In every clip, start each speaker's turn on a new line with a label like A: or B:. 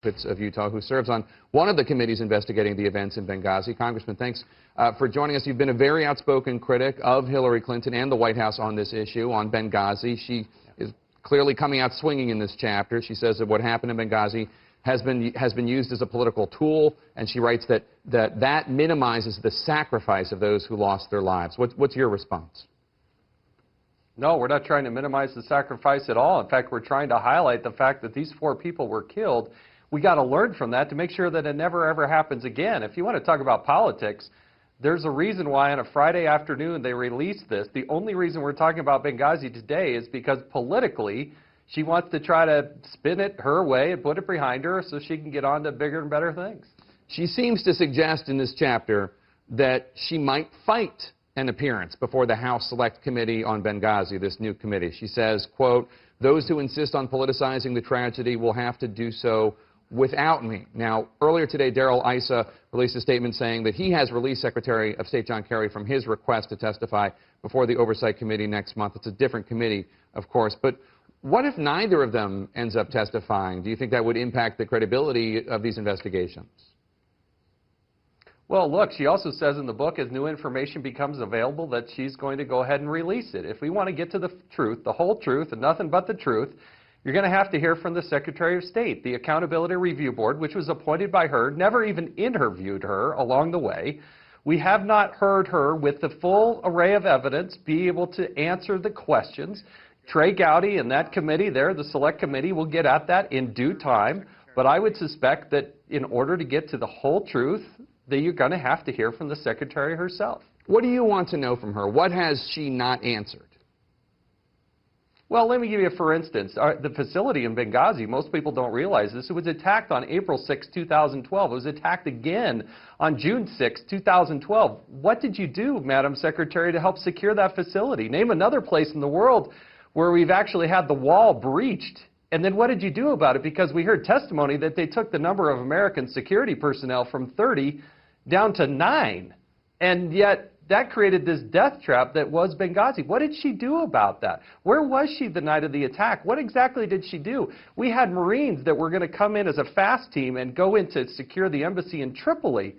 A: Chaffetz of Utah, who serves on one of the committees investigating the events in Benghazi. Congressman, thanks for joining us. You've been a very outspoken critic of Hillary Clinton and the White House on this issue, on Benghazi. She is clearly coming out swinging in this chapter. She says that what happened in Benghazi has been used as a political tool, and she writes that minimizes the sacrifice of those who lost their lives. What's your response?
B: No, we're not trying to minimize the sacrifice at all. In fact, we're trying to highlight the fact that these 4 people were killed. We got to learn from that to make sure that it never, ever happens again. If you want to talk about politics, there's a reason why on a Friday afternoon they released this. The only reason we're talking about Benghazi today is because politically she wants to try to spin it her way and put it behind her so she can get on to bigger and better things.
A: She seems to suggest in this chapter that she might fight an appearance before the House Select Committee on Benghazi, this new committee. She says, quote, "Those who insist on politicizing the tragedy will have to do so without me." Now, earlier today, Darrell Issa released a statement saying that he has released Secretary of State John Kerry from his request to testify before the Oversight Committee next month. It's a different committee, of course. But what if neither of them ends up testifying? Do you think that would impact the credibility of these investigations?
B: Well, look, she also says in the book, as new information becomes available, that she's going to go ahead and release it. If we want to get to the truth, the whole truth, and nothing but the truth, you're going to have to hear from the Secretary of State. The Accountability Review Board, which was appointed by her, never even interviewed her along the way. We have not heard her with the full array of evidence be able to answer the questions. Trey Gowdy and that committee there, the Select Committee, will get at that in due time. But I would suspect that in order to get to the whole truth, that you're going to have to hear from the Secretary herself.
A: What do you want to know from her? What has she not answered?
B: Well, let me give you, for instance, the facility in Benghazi, most people don't realize this, it was attacked on April 6, 2012. It was attacked again on June 6, 2012. What did you do, Madam Secretary, to help secure that facility? Name another place in the world where we've actually had the wall breached. And then what did you do about it? Because we heard testimony that they took the number of American security personnel from 30 down to 9. And yet that created this death trap that was Benghazi. What did she do about that? Where was she the night of the attack? What exactly did she do? We had Marines that were going to come in as a fast team and go in to secure the embassy in Tripoli.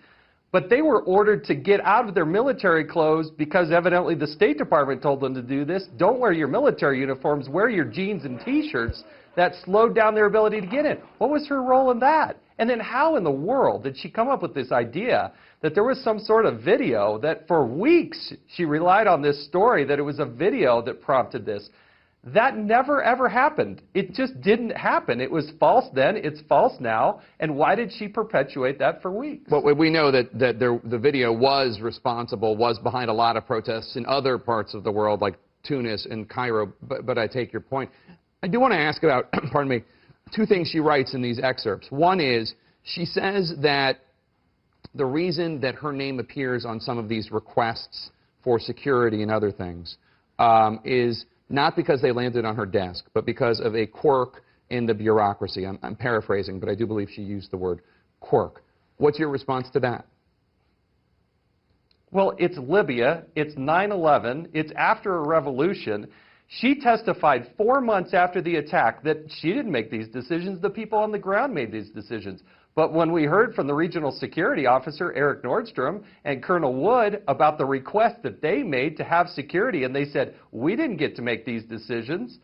B: But they were ordered to get out of their military clothes because evidently the State Department told them to do this. Don't wear your military uniforms, wear your jeans and T-shirts. That slowed down their ability to get in. What was her role in that? And then how in the world did she come up with this idea that there was some sort of video that for weeks she relied on this story that it was a video that prompted this? That never ever happened. It just didn't happen. It was false then, it's false now, and why did she perpetuate that for weeks?
A: Well, we know that the video was responsible, was behind a lot of protests in other parts of the world like Tunis and Cairo, but I take your point. I do want to ask about, pardon me, 2 things she writes in these excerpts. One is, she says that the reason that her name appears on some of these requests for security and other things is not because they landed on her desk, but because of a quirk in the bureaucracy. I'm paraphrasing, but I do believe she used the word quirk. What's your response to that?
B: Well, it's Libya, it's 9/11, it's after a revolution. She testified 4 months after the attack that she didn't make these decisions, the people on the ground made these decisions. But when we heard from the regional security officer, Eric Nordstrom, and Colonel Wood about the request that they made to have security, and they said, we didn't get to make these decisions,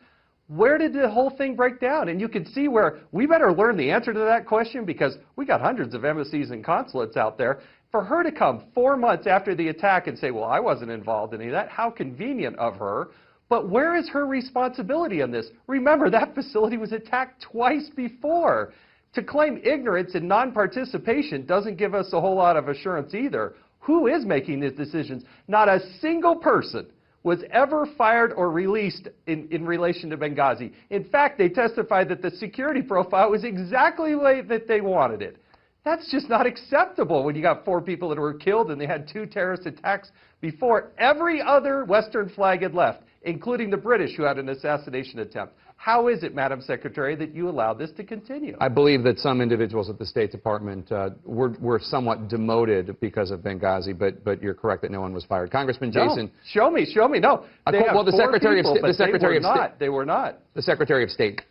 B: where did the whole thing break down? And you can see where we better learn the answer to that question, because we got hundreds of embassies and consulates out there. For her to come 4 months after the attack and say, well, I wasn't involved in any of that, how convenient of her. But where is her responsibility in this? Remember, that facility was attacked twice before. To claim ignorance and non-participation doesn't give us a whole lot of assurance either. Who is making these decisions? Not a single person was ever fired or released in relation to Benghazi. In fact, they testified that the security profile was exactly the way that they wanted it. That's just not acceptable when you got 4 people that were killed and they had 2 terrorist attacks before every other Western flag had left, including the British, who had an assassination attempt. How is it, Madam Secretary, that you allowed this to continue?
A: I believe that some individuals at the State Department were somewhat demoted because of Benghazi, but you're correct that no one was fired. Congressman Jason.
B: No. Show me. No.
A: Well, the Secretary of State.
B: They were not.
A: The Secretary of State